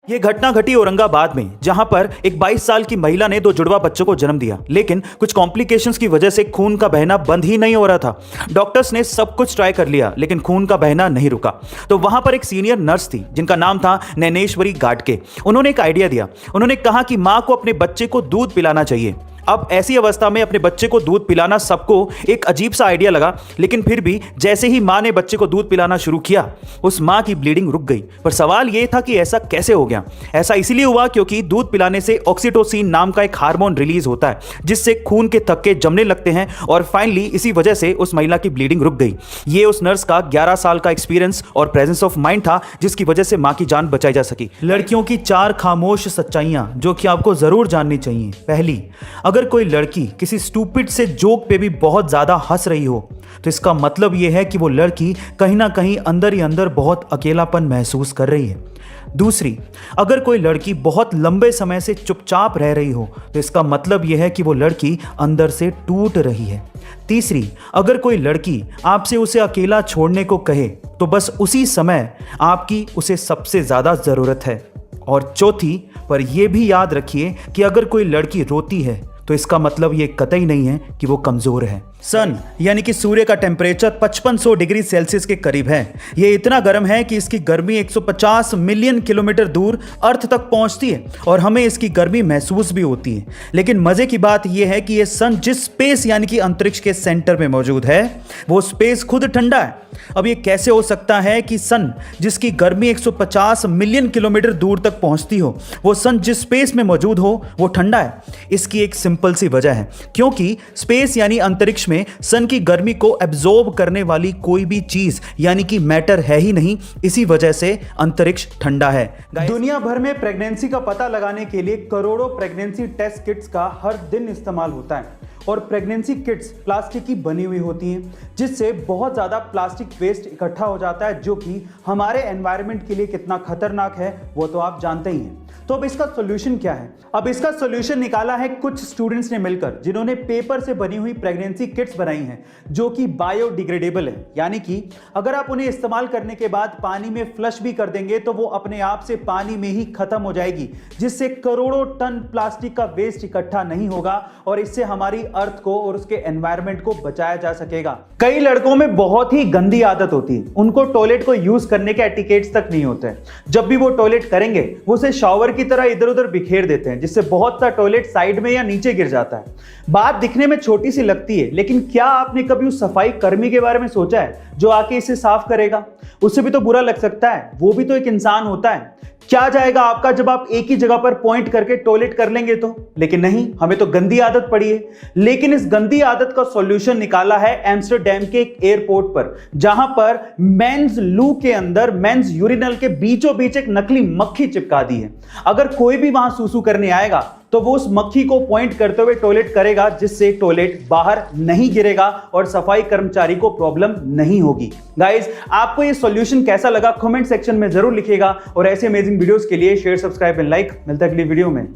ये घटना घटी औरंगाबाद में, जहां पर एक 22 साल की महिला ने 2 जुड़वा बच्चों को जन्म दिया, लेकिन कुछ कॉम्प्लिकेशंस की वजह से खून का बहना बंद ही नहीं हो रहा था। डॉक्टर्स ने सब कुछ ट्राई कर लिया, लेकिन खून का बहना नहीं रुका। तो वहां पर एक सीनियर नर्स थी जिनका नाम था नैनेश्वरी गाटके। उन्होंने एक आइडिया दिया। उन्होंने कहा कि माँ को अपने बच्चे को दूध पिलाना चाहिए। अब ऐसी अवस्था में अपने बच्चे को दूध पिलाना सबको एक अजीब सा आइडिया लगा, लेकिन फिर भी जैसे ही माँ ने बच्चे को दूध पिलाना शुरू किया, उस माँ की ब्लीडिंग रुक गई। पर सवाल यह था कि ऐसा कैसे हो गया। ऐसा इसलिए हुआ क्योंकि दूध पिलाने से ऑक्सीटोसिन नाम का एक हार्मोन रिलीज होता है, जिससे खून के थक्के जमने लगते हैं और फाइनली इसी वजह से उस महिला की ब्लीडिंग रुक गई। ये उस नर्स का 11 साल का एक्सपीरियंस और प्रेजेंस ऑफ माइंड था, जिसकी वजह से माँ की जान बचाई जा सकी। लड़कियों की 4 खामोश सच्चाइयां जो कि आपको जरूर जाननी चाहिए। पहली, अगर कोई लड़की किसी स्टूपिड से जोक पे भी बहुत ज्यादा हंस रही हो, तो इसका मतलब यह है कि वो लड़की कहीं ना कहीं अंदर ही अंदर बहुत अकेलापन महसूस कर रही है। दूसरी, अगर कोई लड़की बहुत लंबे समय से चुपचाप रह रही हो, तो इसका मतलब यह है कि वो लड़की अंदर से टूट रही है। तीसरी, अगर कोई लड़की आपसे उसे अकेला छोड़ने को कहे, तो बस उसी समय आपकी उसे सबसे ज्यादा जरूरत है। और चौथी, पर यह भी याद रखिए कि अगर कोई लड़की रोती है, तो इसका मतलब ये कतई नहीं है कि वो कमजोर है। सन यानी कि सूर्य का टेम्परेचर 5500 डिग्री सेल्सियस के करीब है। ये इतना गर्म है कि इसकी गर्मी 150 मिलियन किलोमीटर दूर अर्थ तक पहुंचती है और हमें इसकी गर्मी महसूस भी होती है। लेकिन मजे की बात यह है कि ये सन जिस स्पेस यानी कि अंतरिक्ष के सेंटर में मौजूद है, वो स्पेस खुद ठंडा है। अब ये कैसे हो सकता है कि सन जिसकी गर्मी 150 मिलियन किलोमीटर दूर तक पहुंचती हो, वो सन जिस स्पेस में मौजूद हो वो ठंडा है? इसकी एक सिंपल सी वजह है, क्योंकि स्पेस यानी अंतरिक्ष में सन की गर्मी को एब्जॉर्ब करने वाली कोई भी चीज यानी कि मैटर है ही नहीं। इसी वजह से अंतरिक्ष ठंडा है। दुनिया भर में प्रेगनेंसी का पता लगाने के लिए करोड़ों प्रेगनेंसी टेस्ट किट्स का हर दिन इस्तेमाल होता है और प्रेगनेंसी किट्स प्लास्टिक की बनी हुई होती हैं, जिससे बहुत ज़्यादा प्लास्टिक वेस्ट इकट्ठा हो जाता है, जो कि हमारे एनवायरनमेंट के लिए कितना खतरनाक है वो तो आप जानते ही हैं। तो अब इसका सोल्यूशन क्या है? अब इसका सोल्यूशन निकाला है कुछ स्टूडेंट्स ने मिलकर, जिन्होंने पेपर से बनी हुई प्रेगनेंसी किट्स बनाई हैं, जो कि बायोडिग्रेडेबल है। यानी कि अगर आप उन्हें इस्तेमाल करने के बाद पानी में फ्लश भी कर देंगे तो वो अपने आप से पानी में ही खत्म हो जाएगी, जिससे करोड़ों टन प्लास्टिक का वेस्ट इकट्ठा नहीं होगा और इससे हमारी अर्थ को और उसके एनवायरनमेंट को बचाया जा सकेगा। कई लड़कों में बहुत ही गंदी आदत होती है, उनको टॉयलेट को यूज करने के एटिकेट्स तक नहीं होते हैं। जब भी वो टॉयलेट करेंगे वो उसे शॉवर की तरह इधर उधर बिखेर देते हैं, जिससे बहुत सा टॉयलेट साइड में या नीचे गिर जाता है। बात दिखने में छोटी सी लगती है, लेकिन क्या आपने कभी उस सफाई कर्मी के बारे में सोचा है जो आके इसे साफ करेगा? उससे भी तो बुरा लग सकता है, वो भी तो एक इंसान होता है। क्या जाएगा आपका जब आप एक ही जगह पर पॉइंट करके टॉयलेट कर लेंगे तो? लेकिन नहीं, हमें तो गंदी आदत पड़ी है। लेकिन इस गंदी आदत का सॉल्यूशन निकाला है एम्स्टरडैम के एक एयरपोर्ट पर, जहां पर मेंस लू के अंदर मेंस यूरिनल के बीचों बीच एक नकली मक्खी चिपका दी है। अगर कोई भी वहां सूसू करने आएगा तो वो उस मक्खी को पॉइंट करते हुए टॉयलेट करेगा, जिससे टॉयलेट बाहर नहीं गिरेगा और सफाई कर्मचारी को प्रॉब्लम नहीं होगी। गाइस, आपको ये सॉल्यूशन कैसा लगा कमेंट सेक्शन में जरूर लिखिएगा और ऐसे अमेजिंग वीडियोस के लिए शेयर, सब्सक्राइब एंड लाइक। मिलता है अगली वीडियो में।